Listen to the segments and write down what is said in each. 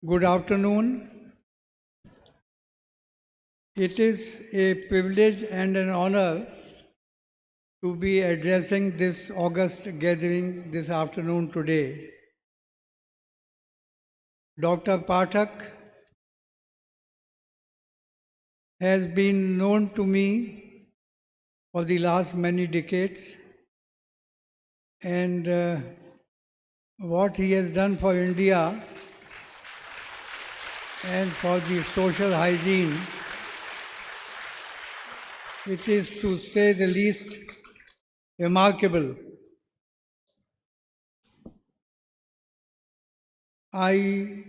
Good afternoon. It is a privilege and an honor to be addressing this august gathering this afternoon today. Dr. Pathak has been known to me for the last many decades, and what he has done for India and for the social hygiene, it is, to say the least, remarkable. I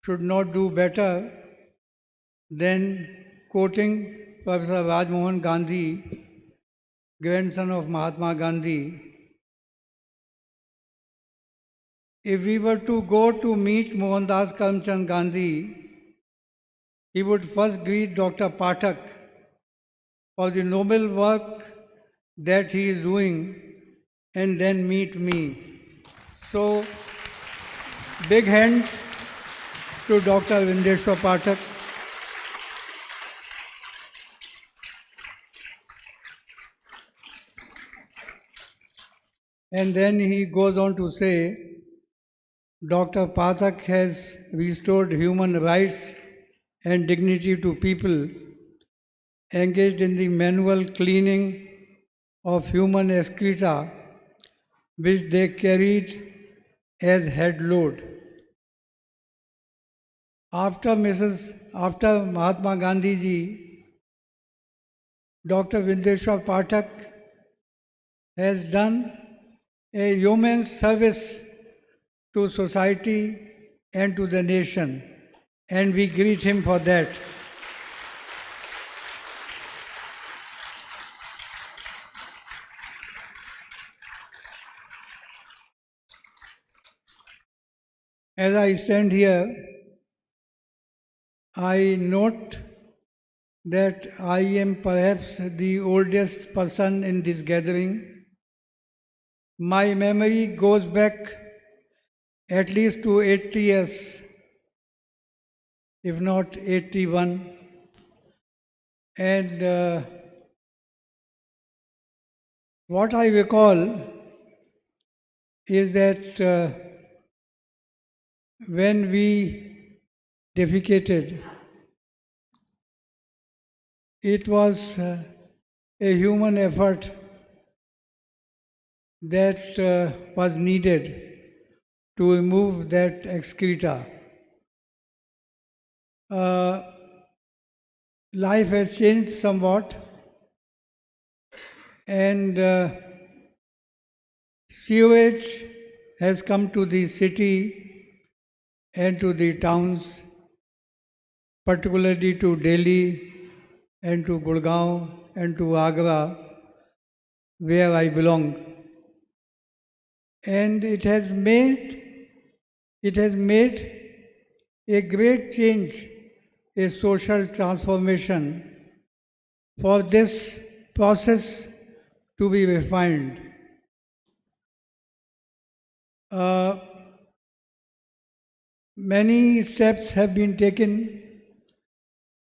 should not do better than quoting Professor Rajmohan Gandhi, grandson of Mahatma Gandhi. If we were to go to meet Mohandas Karamchand Gandhi, he would first greet Dr. Pathak for the noble work that he is doing and then meet me. So, big hand to Dr. Bindeshwar Pathak. And then he goes on to say, Dr. Pathak has restored human rights and dignity to people engaged in the manual cleaning of human excreta, which they carried as head load. After Mahatma Gandhi ji, Dr. Bindeshwar Pathak has done a yeoman's service to society and to the nation, and we greet him for that. As I stand here, I note that I am perhaps the oldest person in this gathering. My memory goes back at least to 80 years, if not 81. And what I recall is that when we defecated, it was a human effort that was needed to remove that excreta. Life has changed somewhat, and sewage has come to the city and to the towns, particularly to Delhi and to Gurgaon and to Agra, where I belong. And it has made a great change, a social transformation for this process to be refined. Many steps have been taken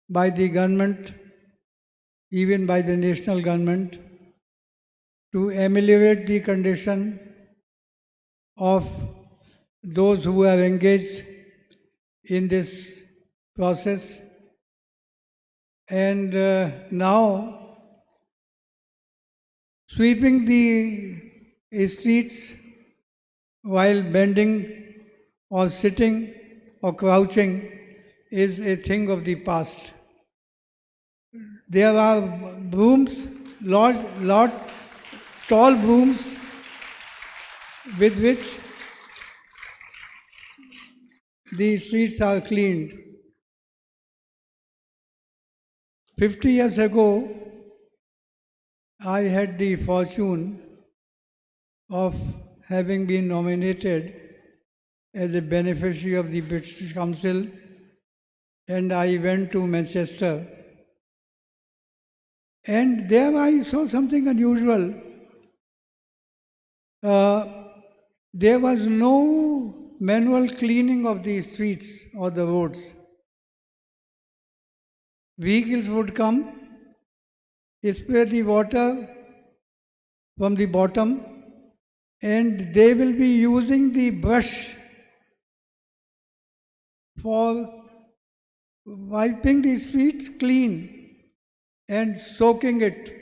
by the government, even by the national government, to ameliorate the condition of those who are engaged in this process. And now, sweeping the streets while bending or sitting or crouching is a thing of the past. There are brooms, tall brooms with which the streets are cleaned. 50 years ago, I had the fortune of having been nominated as a beneficiary of the British Council, and I went to Manchester. And there I saw something unusual. There was no manual cleaning of the streets or the roads. Vehicles would come, spray the water from the bottom, and they will be using the brush for wiping the streets clean and soaking it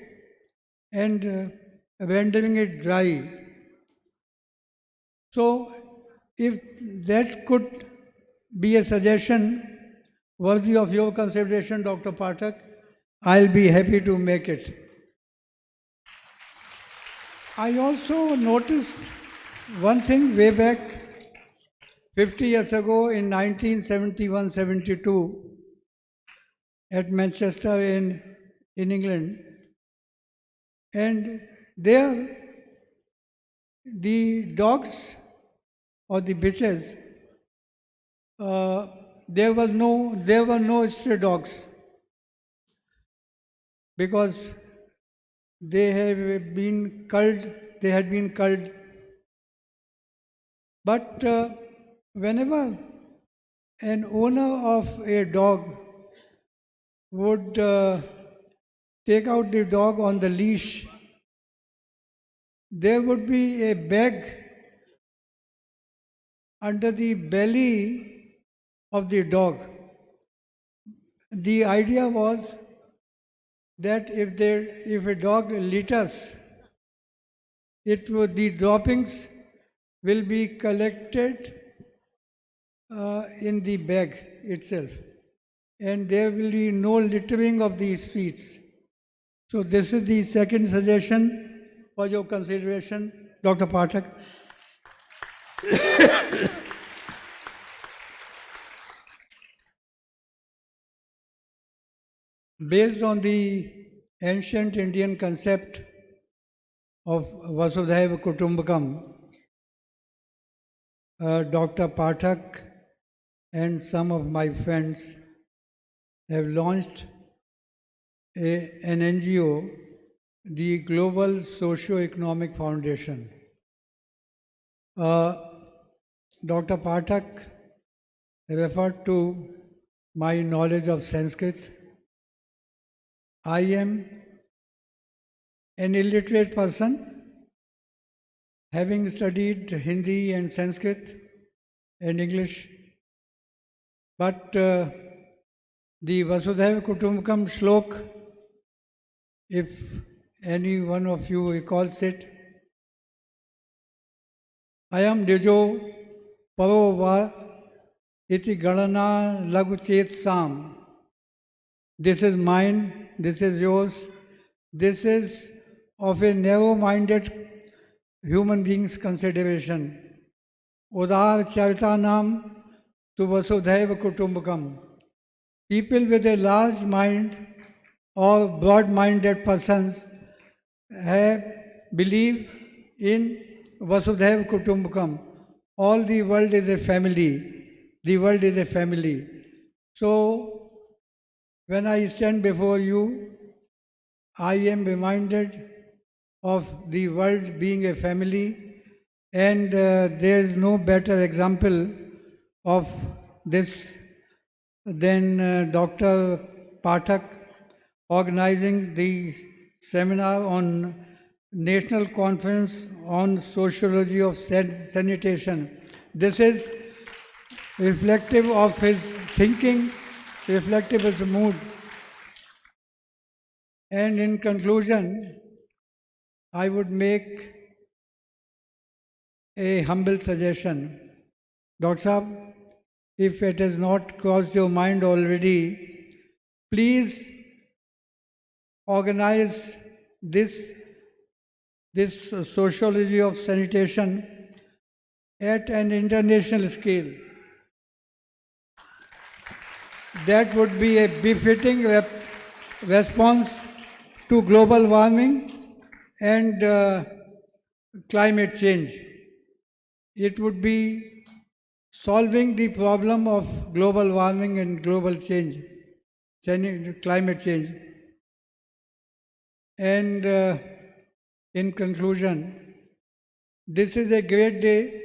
and rendering it dry. So, if that could be a suggestion worthy of your consideration, Dr. Pathak, I'll be happy to make it. I also noticed one thing way back 50 years ago in 1971-72 at Manchester in England, and there the dogs or the bitches, there were no stray dogs because they had been culled. But whenever an owner of a dog would take out the dog on the leash, there would be a bag under the belly of the dog. The idea was that if a dog litters, the droppings will be collected in the bag itself, and there will be no littering of the streets. So this is the second suggestion for your consideration, Dr. Pathak. Based on the ancient Indian concept of Vasudhaiva Kutumbakam, Dr. Pathak and some of my friends have launched an NGO, the Global Socio-Economic Foundation. Dr. Pathak referred to my knowledge of Sanskrit. I am an illiterate person, having studied Hindi and Sanskrit and English, but the Vasudhaiva Kutumbakam shlok, if any one of you recalls it, Ayam Nijo Paro Va Iti Ganana Lagu Chet Sam. This is mine, this is yours, this is of a narrow-minded human being's consideration. Udar Charitanam to Vasudhaiva Kutumbakam. People with a large mind or broad-minded persons believe in Vasudhaiva Kutumbakam. All the world is a family. The world is a family. So, when I stand before you, I am reminded of the world being a family, and there is no better example of this than Dr. Pathak organizing the seminar on National Conference on Sociology of Sanitation. This is reflective of his thinking, reflective of his mood. And in conclusion, I would make a humble suggestion. Dr. Saab, if it has not crossed your mind already, please organize this sociology of sanitation at an international scale. That would be a befitting response to global warming and climate change. It would be solving the problem of global warming and global change, climate change. And in conclusion, this is a great day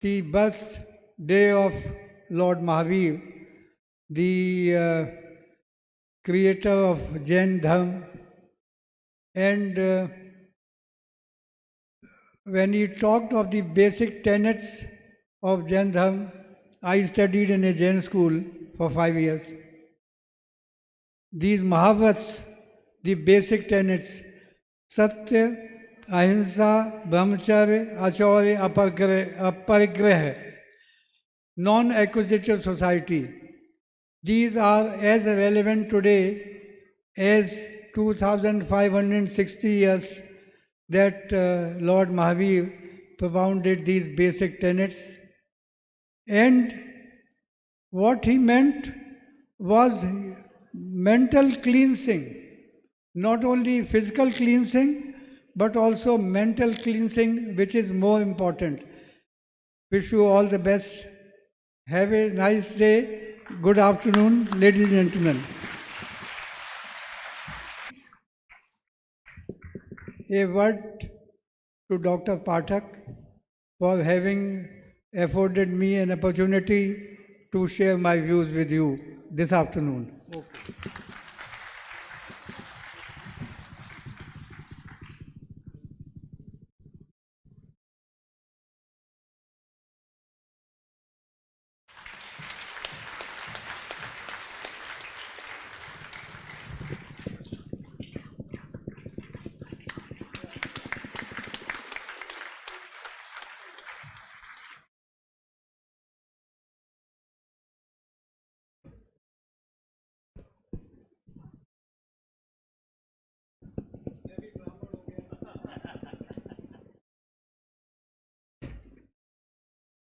the birthday of Lord Mahavir, the creator of Jain Dharma, and when he talked of the basic tenets of Jain Dharma, I studied in a Jain school for 5 years. These Mahavrats, the basic tenets, Satya, Ahimsa, Brahmacharya, Acharya, Aparigraha, non-acquisitive society. These are as relevant today as 2560 years that Lord Mahavir propounded these basic tenets. And what he meant was mental cleansing, not only physical cleansing, but also mental cleansing, which is more important. Wish you all the best. Have a nice day. Good afternoon, ladies and gentlemen. A word to Dr. Pathak for having afforded me an opportunity to share my views with you this afternoon. Okay.